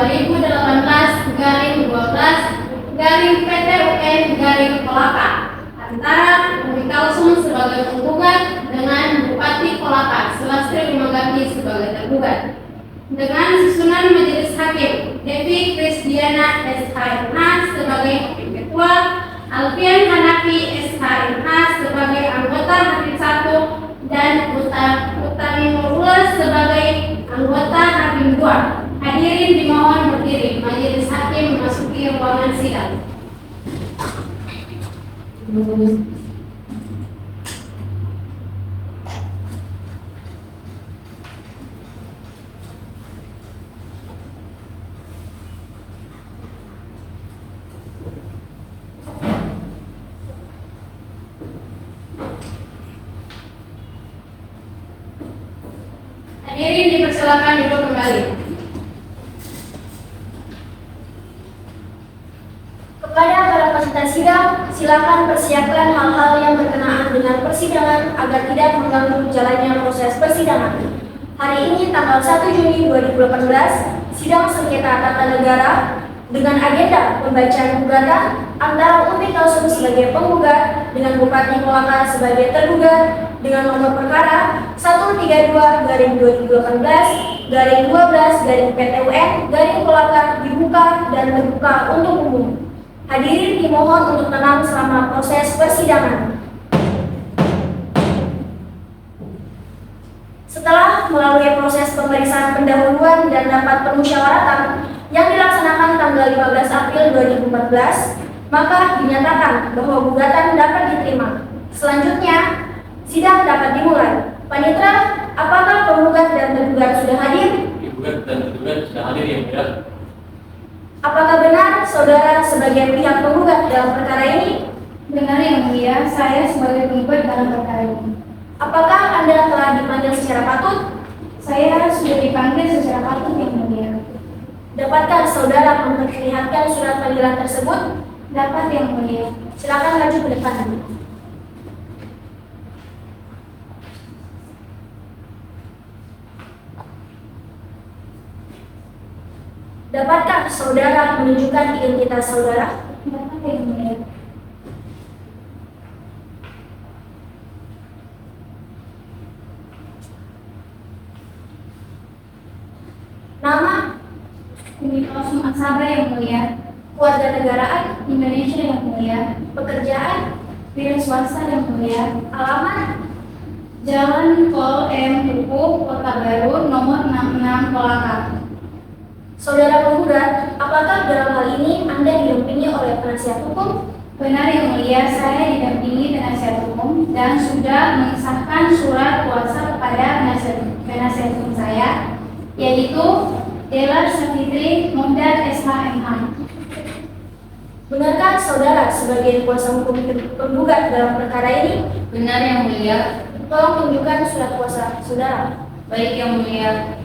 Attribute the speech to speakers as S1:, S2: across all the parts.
S1: 2018-12-PT UN-Kolaka antara Bumi Kalsum sebagai penggugat dengan Bupati Kolaka Sulastri Limagapi sebagai tergugat. Dengan susunan Majelis Hakim, Devi Krisdiana SHMH sebagai Hakim Ketua, Alfian Hanafi SHMH sebagai anggota Hakim 1 dan Utami Nurullah sebagai anggota Hakim 2. Hadirin dimohon berdiri. Majelis Hakim memasuki ruangan sidang. Hadirin dipersilakan duduk kembali.
S2: Kepada para peserta sidang, silakan persiapkan hal-hal yang berkenaan dengan persidangan agar tidak mengganggu jalannya proses persidangan. Hari ini tanggal 1 Juni 2018, sidang sengketa tata negara dengan agenda pembacaan gugatan antara Umi Kalsum sebagai penggugat dengan Bupati Kolaka sebagai tergugat dengan nomor perkara 132/2012/12/PT UN/Kolaka dibuka dan terbuka untuk umum. Hadirin dimohon untuk tenang selama proses persidangan. Setelah melalui proses pemeriksaan pendahuluan dan rapat permusyawaratan yang dilaksanakan tanggal 15 April 2014, maka dinyatakan bahwa gugatan dapat diterima. Selanjutnya, sidang dapat dimulai. Panitera, apakah penggugat dan tergugat sudah hadir?
S3: Penggugat dan tergugat sudah hadir, yang mulia.
S2: Apakah benar saudara sebagai pihak penggugat dalam perkara ini?
S1: Benar yang mulia, saya sebagai penggugat dalam perkara ini.
S2: Apakah Anda telah dipanggil secara patut?
S1: Saya sudah dipanggil secara patut yang mulia.
S2: Dapatkah saudara memperlihatkan surat panggilan tersebut?
S1: Dapat yang mulia.
S2: Silakan maju ke depan. Dapatkah saudara menunjukkan identitas saudara?
S1: Dapat yang mulia.
S2: Nama,
S1: Umi Kalsum Asaba yang mulia.
S2: keluarga negaraan,
S1: Indonesia yang mulia.
S2: pekerjaan,
S1: Wira swasta yang mulia.
S2: alamat,
S1: Jalan Pol M Tuku, Kota Baru, nomor 66 Kolaka.
S2: saudara penggugat, apakah dalam hal ini Anda didampingi oleh penasihat hukum?
S1: Benar yang mulia, saya didampingi penasihat hukum dan sudah mengesahkan surat kuasa kepada penasihat hukum saya, yaitu Delar Safitri Muhdar SHMH.
S2: Benarkah saudara sebagai kuasa hukum penggugat dalam perkara ini?
S1: Benar yang mulia.
S2: Tolong tunjukkan surat kuasa saudara.
S1: Baik yang mulia.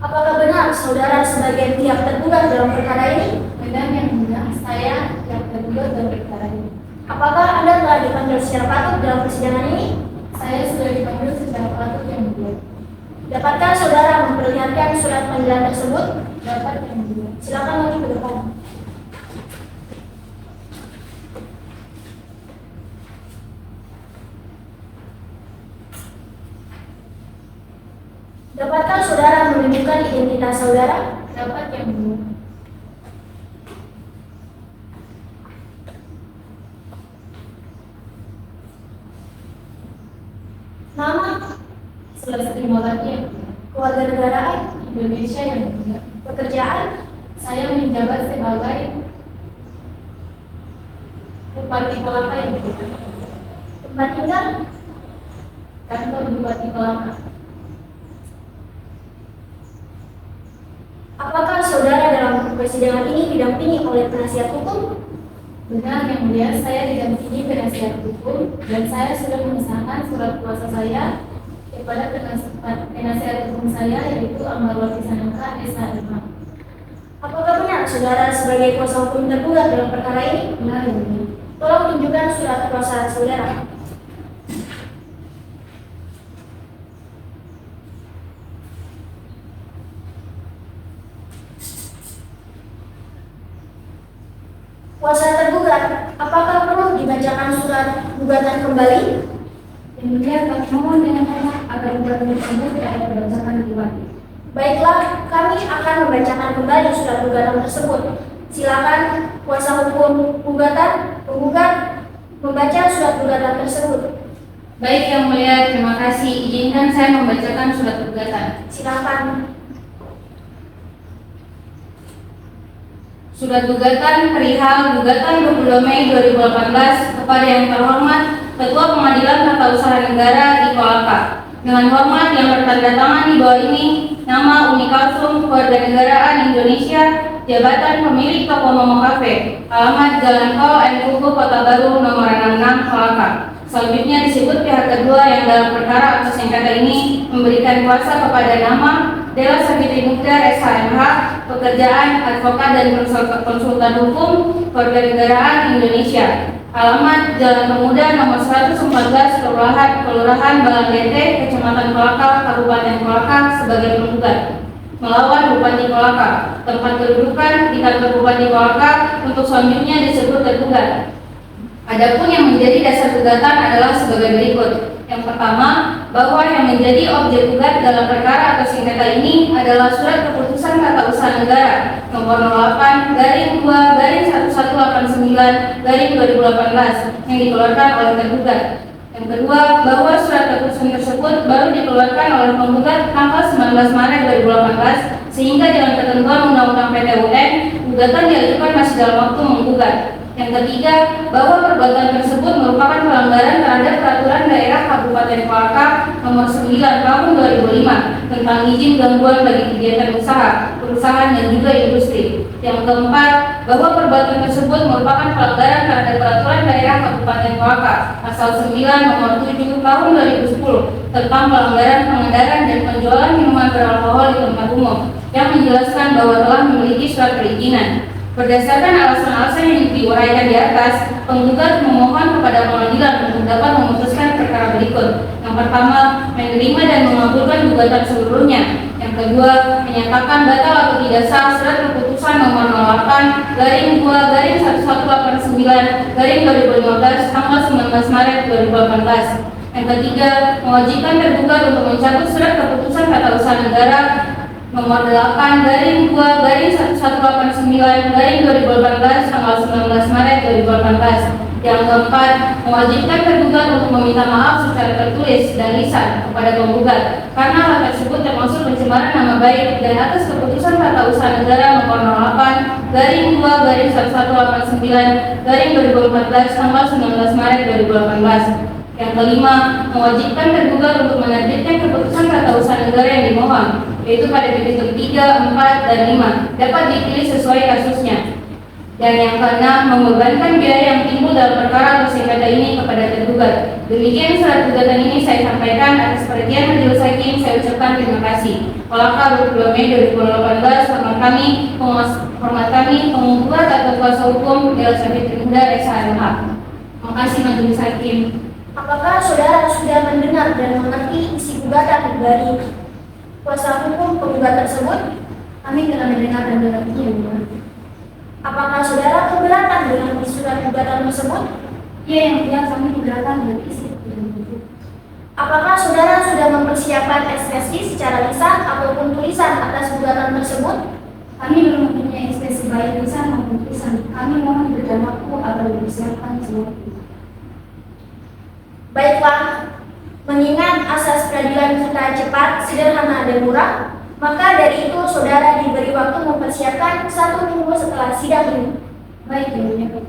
S2: Apakah benar saudara sebagai pihak tergugat dalam perkara ini?
S1: Benar yang mulia, saya yang tergugat dalam perkara ini.
S2: Apakah Anda telah dipanggil secara patut dalam persidangan ini?
S1: Saya sudah dipanggil secara patut yang mulia.
S2: Dapatkah saudara memperlihatkan surat panggilan tersebut?
S1: Dapat yang mulia.
S2: Silakan maju ke depan. Dapatkah saudara menunjukkan identitas saudara?
S1: Dapat yang mulia.
S2: Nama,
S1: Sulastri Limagapi yang mulia.
S2: keluarga negaraan,
S1: Indonesia yang mulia.
S2: pekerjaan,
S1: Saya menjabat sebagai Bupati Kolaka yang mulia.
S2: tempat tinggal,
S1: Kantor Bupati Kolaka.
S2: apakah saudara dalam persidangan ini didampingi oleh penasihat hukum?
S4: Benar yang mulia, saya didampingi penasihat hukum dan saya sudah mengesahkan surat kuasa saya kepada penasihat hukum saya yaitu Amarwati Sanangka SHMH.
S2: Apakah benar saudara sebagai kuasa hukum tergugat dalam perkara ini?
S4: Benar yang mulia.
S2: Tolong tunjukkan surat kuasa saudara. Kuasa tergugat, apakah perlu dibacakan surat gugatan kembali?
S4: Yang mulia, kami mohon dengan hormat agar gugatan tersebut tidak dibacakan kembali.
S2: Baiklah, kami akan membacakan kembali surat gugatan tersebut. Silakan kuasa hukum penggugat membaca surat gugatan tersebut.
S1: Baik yang mulia, terima kasih. Izinkan saya membacakan surat gugatan.
S2: Silakan.
S1: Surat gugatan perihal gugatan 22 Mei 2018 kepada yang terhormat Ketua Pengadilan Tata Usaha Negara di Kolaka. Dengan hormat yang bertanda tangan di bawah ini, nama Umi Kalsum, Kewarganegaraan Indonesia, jabatan pemilik toko Momo Cafe, alamat Jalan Kol M. Kuku, Kota Baru, nomor 66, Kolaka. Selanjutnya disebut pihak kedua yang dalam perkara atau sengketa ini memberikan kuasa kepada nama Dela Savitri Mukhtar SHMH, pekerjaan advokat dan konsultan hukum Kewarganegaraan Indonesia. Alamat Jalan Pemuda nomor 114 Kelurahan Balangete, Kecamatan Kolaka, Kabupaten Kolaka sebagai penggugat. Melawan Bupati Kolaka. Tempat kedudukan di kantor Bupati Kolaka untuk selanjutnya disebut tergugat. Adapun yang menjadi dasar gugatan adalah sebagai berikut. Yang pertama, bahwa yang menjadi objek gugat dalam perkara atau sengketa ini adalah surat keputusan Tata Usaha Negara nomor 08/1189/2018 yang dikeluarkan oleh tergugat. Yang kedua, bahwa surat keputusan tersebut baru dikeluarkan oleh penggugat tanggal 19 Maret 2018 sehingga dengan ketentuan Undang-Undang PT-UN, gugatan diajukan masih dalam waktu menggugat. Yang ketiga, bahwa perbuatan tersebut merupakan pelanggaran terhadap Peraturan Daerah Kabupaten Kolaka nomor 9 tahun 2005 tentang izin gangguan bagi kegiatan usaha, perusahaan dan juga industri. Yang keempat, bahwa perbuatan tersebut merupakan pelanggaran terhadap Peraturan Daerah Kabupaten Kolaka Pasal 9 nomor 7 tahun 2010 tentang pelanggaran pengedaran dan penjualan minuman beralkohol di tempat umum yang menjelaskan bahwa telah memiliki surat perizinan. Berdasarkan alasan-alasan yang diuraikan di atas, penggugat memohon kepada pengadilan untuk dapat memutuskan perkara berikut. Yang pertama, menerima dan mengabulkan gugatan seluruhnya. Yang kedua, menyatakan batal atau tidak sah surat keputusan nomor 08/2/1189/2015 tanggal 19 Maret 2018. Yang ketiga, mewajibkan tergugat untuk mencabut surat keputusan Tata Usaha Negara nomor 8/1189/2018 tanggal 19 Maret 2018. Yang keempat, mewajibkan tergugat untuk meminta maaf secara tertulis dan lisan kepada penggugat karena hal tersebut termasuk pencemaran nama baik dan atas keputusan Tata Usaha Negara nomor 08/2/1189/2014 tanggal 19 Maret 2018. Yang kelima, mewajibkan tergugat untuk menerbitkan keputusan Tata Usaha Negara yang dimohon, yaitu pada petitum 3, 4, dan 5 dapat dipilih sesuai kasusnya. Dan yang keenam, membebankan biaya yang timbul dalam perkara atau sengketa ini kepada tergugat. Demikian surat gugatan ini saya sampaikan. Atas perhatian majelis hakim saya ucapkan terima kasih. Kolaka 22 Mei 2018. Hormat kami penggugat atau kuasa hukum Dela Savitri Mukhtar SHMH. Terima kasih majelis hakim.
S2: Apakah saudara sudah mendengar dan mengerti isi gugatan dari kuasa hukum penggugat tersebut?
S4: Kami telah mendengar dan mengerti.
S2: Apakah saudara keberatan dengan surat gugatan tersebut?
S4: Ya, yang mulia, kami keberatan dengan isi tersebut.
S2: Apakah saudara sudah mempersiapkan ekspresi secara lisan ataupun tulisan atas gugatan tersebut?
S4: Kami belum mempunyai ekspresi baik lisan maupun tulisan. Kami mohon diberikan waktu agar dipersiapkan semua.
S2: Baiklah, mengingat asas peradilan kita cepat, sederhana, dan murah, maka dari itu saudara diberi waktu mempersiapkan 1 minggu setelah sidang ini.
S4: Baik, yang mulia.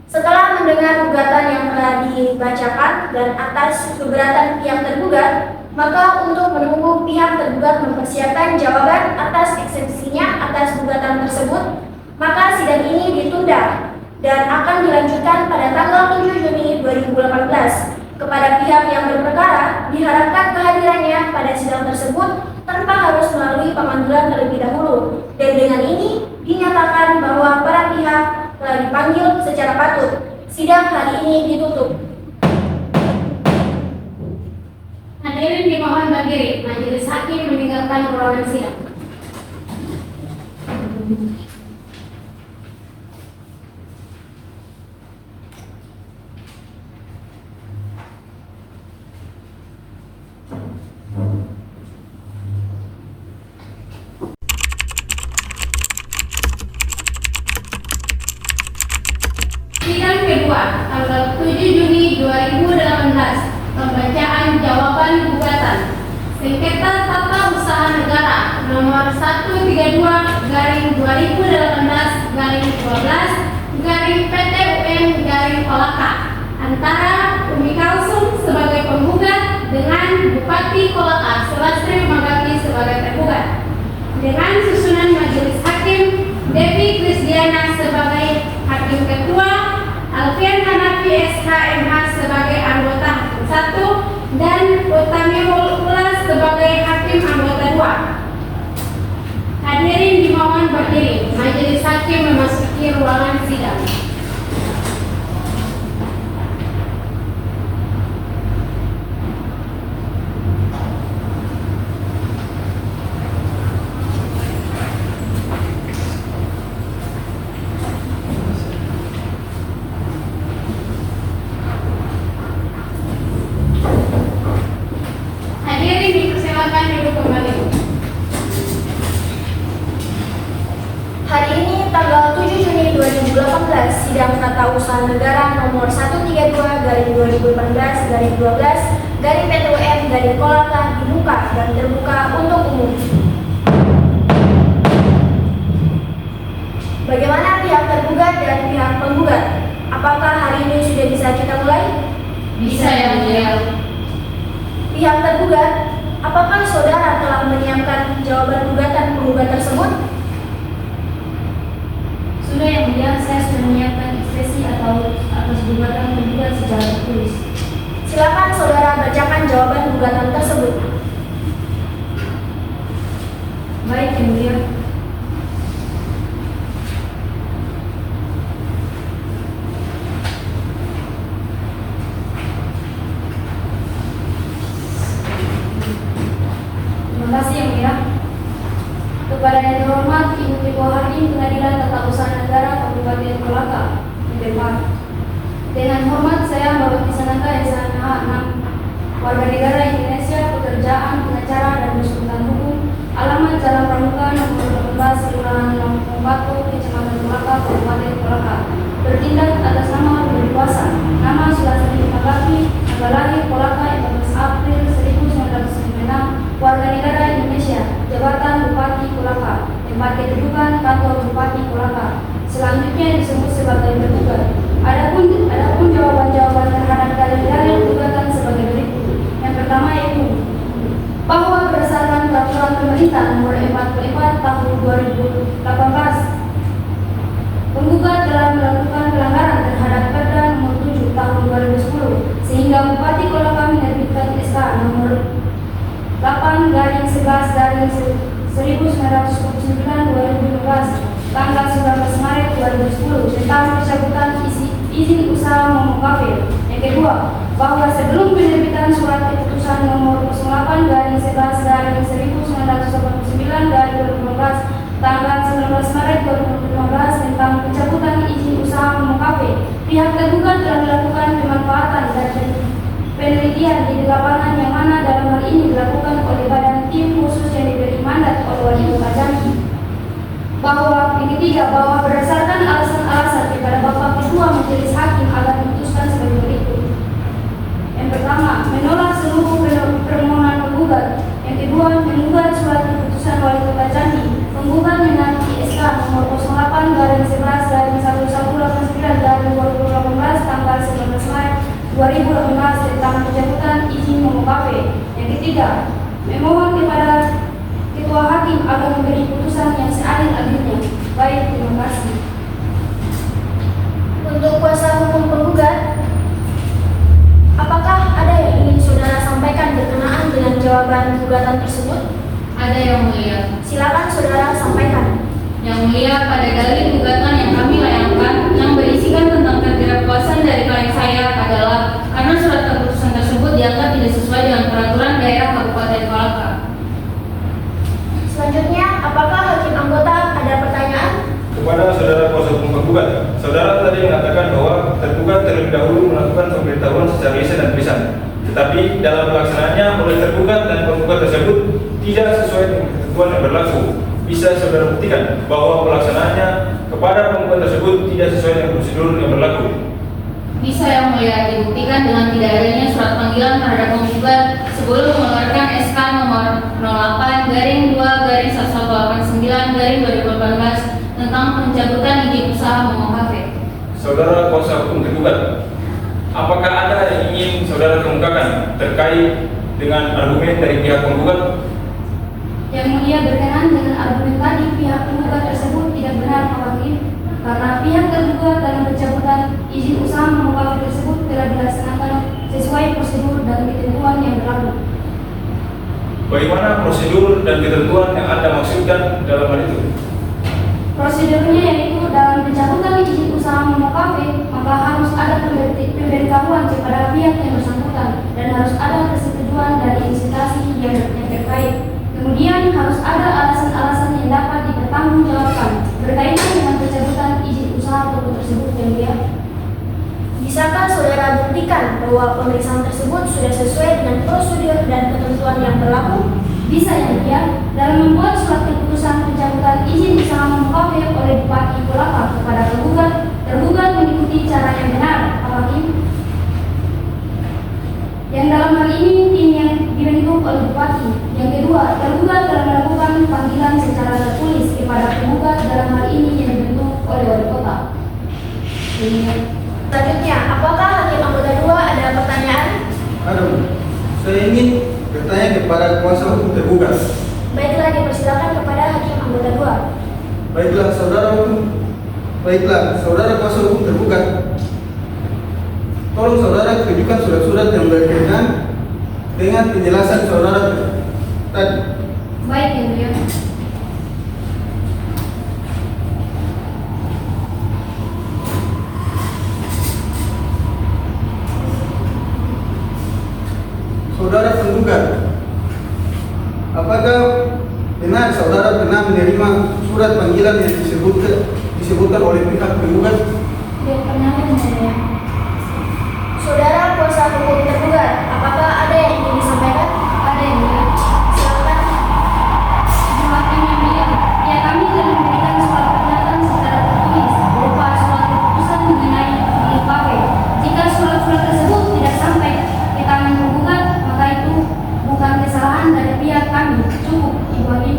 S2: Setelah mendengar gugatan yang telah dibacakan dan atas keberatan pihak tergugat, maka untuk menunggu pihak tergugat mempersiapkan jawaban atas eksepsinya atas gugatan tersebut, maka sidang ini ditunda dan akan dilanjutkan pada tanggal 7 Juni 2018. Kepada pihak yang berperkara, diharapkan kehadirannya pada sidang tersebut tanpa harus melalui pemanggilan terlebih dahulu. Dan dengan ini dinyatakan bahwa para pihak telah dipanggil secara patut. Sidang hari ini ditutup.
S1: Hadirin dimohon berdiri. Majelis hakim meninggalkan ruangan sidang. Sidang kedua, tanggal 7 Juni 2018, pembacaan jawaban gugatan sengketa tata usaha negara nomor 132/2012/PT-UM-Kolaka antara Umi Kalsum sebagai penggugat dengan Bupati Kolaka Sulastri Magati sebagai tergugat, dengan susunan majelis hakim Devi Krisdiana sebagai hakim ketua, Alfian Hanafi SHMH sebagai anggota hakim 1 dan Utamiul Ula sebagai hakim anggota 2. Hadirin dimohon berdiri. Majelis hakim memasuki ruangan sidang. Hadirin dipersilakan duduk kembali.
S2: Hari ini tanggal 7 Juni 2018, sidang tata usaha negara nomor 132/2018/12/PT-UM-Kolaka dibuka dan terbuka untuk umum. Bagaimana pihak tergugat dan pihak penggugat? Apakah hari ini sudah bisa kita mulai?
S1: Bisa ya, Mulia.
S2: Pihak tergugat, apakah saudara telah menyiapkan jawaban gugatan penggugat tersebut?
S4: Sudah yang mulia, saya sudah menyiapkan ekspresi atau atas gugatan penggugat secara tertulis.
S2: Silakan saudara bacakan jawaban gugatan tersebut.
S4: Baik yang mulia. Terima kasih yang mulia. Kepada yang terhormat Ibu Ketua Hakim Pengadilan Tata Usaha Negara Kabupaten Kolaka, Denpasar. Dengan hormat saya Mbak Sanaka SHMH 6, warga negara Indonesia, pekerjaan, pengacara dan konsultan hukum, alamat Jalan Pramuka nomor 18, Kelurahan Longpatu, Kecamatan Kolaka, Kabupaten Kolaka. Bertindak atas nama pemberi kuasa, nama Sulastri Magati, tanggal lahir Kolaka 14 April 1996, warga negara Indonesia, jabatan Bupati Kolaka, tempat kedudukan kantor Bupati Kolaka. Selanjutnya disebut sebagai bertugas. Adapun jawaban-jawaban terhadap dalil-dalil gugatan sebagai berikut. Yang pertama yaitu bahwa berdasarkan peraturan pemerintah nomor 44 tahun 2018, penggugat telah melakukan pelanggaran terhadap Perda nomor 7 tahun 2010 sehingga Bupati Kolaka menerbitkan SK nomor 8/19/2015 tanggal 19 Maret 2010 tentang pencabutan izin usaha Momo Cafe. Yang kedua, bahwa sebelum penerbitan surat keputusan nomor 08/19/1989/2015 tanggal 19 Maret 2015 tentang pencabutan izin usaha Momo Cafe, pihak tergugat telah melakukan pemanfaatan dan penelitian di lapangan yang mana dalam hal ini dilakukan oleh badan tim khusus yang diberi mandat oleh Wali Kota Jambi. Bahwa yang ketiga, bahwa berdasarkan alasan-alasan kepada Bapak Ketua Majelis Hakim agar diputuskan sebagai berikut. Yang pertama, menolak seluruh permohonan penggugat. Yang kedua, menggugat surat keputusan Wali Kota Jambi. Penggugat menagih SK nomor 08/11/1189/2018 tanggal 19 Maret 2018 tentang pencabutan izin Momo Cafe. Yang ketiga, memohon kepada Ketua Hakim agar memberi putusan yang seadil-adilnya. Baik, terima kasih.
S2: Untuk kuasa hukum penggugat, apakah ada yang ingin saudara sampaikan berkenaan dengan jawaban gugatan tersebut?
S1: Ada yang mulia.
S2: Silakan saudara sampaikan.
S1: Yang mulia, pada dalil gugatan yang kami layangkan yang berisikan tentang ketidakpuasan dari klien saya adalah karena surat keputusan tersebut dianggap tidak sesuai dengan peraturan daerah Kabupaten Kolaka.
S2: Selanjutnya, apakah hakim anggota ada pertanyaan?
S5: Kepada saudara kuasa hukum penggugat, saudara tadi mengatakan bahwa tergugat terlebih dahulu melakukan pemberitahuan secara lisan dan tulisan. Tetapi dalam pelaksanaannya oleh tergugat dan penggugat tersebut tidak sesuai dengan ketentuan yang berlaku. Bisa saudara buktikan bahwa pelaksanaannya kepada penggugat tersebut tidak sesuai dengan prosedur yang berlaku?
S1: Bisa yang mulia, dibuktikan dengan tidak adanya surat panggilan terhadap penggugat sebelum mengeluarkan SK nomor 08/1189/2018 tentang pencabutan izin usaha Momo Cafe.
S5: Saudara kuasa hukum tergugat, apakah ada yang ingin saudara kemukakan terkait dengan argumen dari pihak penggugat?
S4: Yang mulia, berkenaan dengan argumen tadi, pihak penggugat tersebut tidak benar, Pak Hakim, karena pihak tergugat dalam pencabutan izin usaha Momo Cafe tersebut telah dilaksanakan sesuai prosedur dan ketentuan yang berlaku.
S5: Bagaimana prosedur dan ketentuan yang Anda maksudkan dalam hal itu?
S4: Prosedurnya yaitu dalam pencabutan izin usaha Momo Cafe, maka harus ada pemberitahuan kepada pihak yang bersangkutan dan harus ada persetujuan dari instansi yang terkait. Kemudian harus ada alasan-alasan yang dapat dipertanggungjawabkan berkaitan dengan pencabutan izin usaha toko tersebut, yang mulia.
S2: Bisakah saudara buktikan bahwa pemeriksaan tersebut sudah sesuai dengan prosedur dan ketentuan yang berlaku?
S4: Bisa, yang mulia. Dalam membuat surat keputusan pencabutan izin usaha Momo Cafe oleh Bupati Kolaka kepada tergugat mengikuti cara yang benar, Pak Hakim. Yang dalam hal ini tim yang dibentuk oleh Bupati. Yang kedua, tergugat telah melakukan panggilan secara tertulis kepada penggugat dalam hal ini yang dibentuk oleh wali kota.
S2: Selanjutnya, apakah hakim anggota 2 ada pertanyaan?
S6: Ada, Bu. Saya ingin bertanya kepada kuasa hukum tergugat.
S2: Baiklah, dipersilakan kepada hakim anggota 2.
S6: Baiklah, saudara kuasa hukum tergugat. Tolong saudara tunjukkan surat-surat yang berkaitan dengan penjelasan saudara tadi.
S4: Baik, yang mulia.
S6: Saudara penggugat, apakah benar saudara pernah menerima surat panggilan yang disebutkan oleh pihak penggugat?
S4: Tidak pernah, yang mulia.
S2: Saudara kuasa hukum tergugat, apakah ada yang ingin disampaikan?
S4: Ada, yang mulia.
S2: Silakan.
S4: Hakim yang mulia, ya kami telah memberikan surat pernyataan secara tertulis berupa surat keputusan mengenai Momo Cafe. Jika surat-surat tersebut tidak sampai ke tangan penggugat, maka itu bukan kesalahan dari pihak kami. Cukup, Ibu Hakim.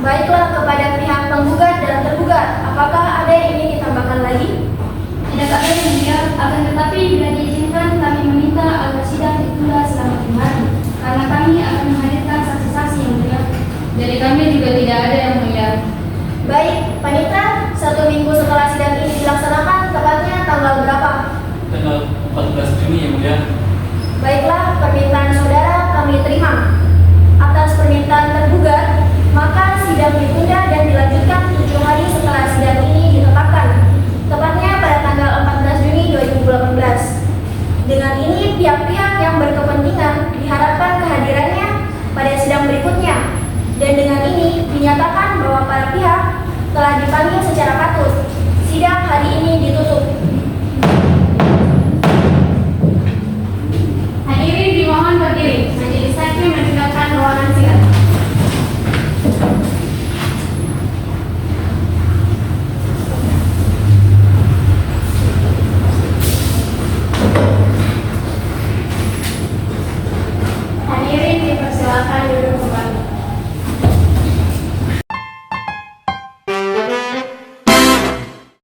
S2: Baiklah, kepada pihak penggugat dan tergugat, apakah ada yang ingin ditambahkan lagi?
S4: Tidak ada, yang mulia, akan tetapi bila diizinkan kami meminta agar sidang ditunda selama 5 hari karena kami akan menghadirkan saksi-saksi, yang mulia.
S1: Jadi kami juga tidak ada yang mulia.
S2: Baik, Panitra, 1 minggu setelah sidang ini dilaksanakan, tepatnya tanggal berapa?
S3: Tanggal 14 Juni yang mulia.
S2: Baiklah, permintaan saudara kami terima. Atas permintaan tergugat, maka sidang ditunda dan dilanjutkan 7 hari setelah sidang ini ditetapkan, tepatnya pada tanggal 14 Juni 2018. Dengan ini, pihak-pihak yang berkepentingan diharapkan kehadirannya pada sidang berikutnya. Dan dengan ini dinyatakan bahwa para pihak telah dipanggil secara patut. Sidang hari ini ditutup.
S1: Hadirin dimohon berdiri. Majelis hakim mendengarkan ruangan sidang.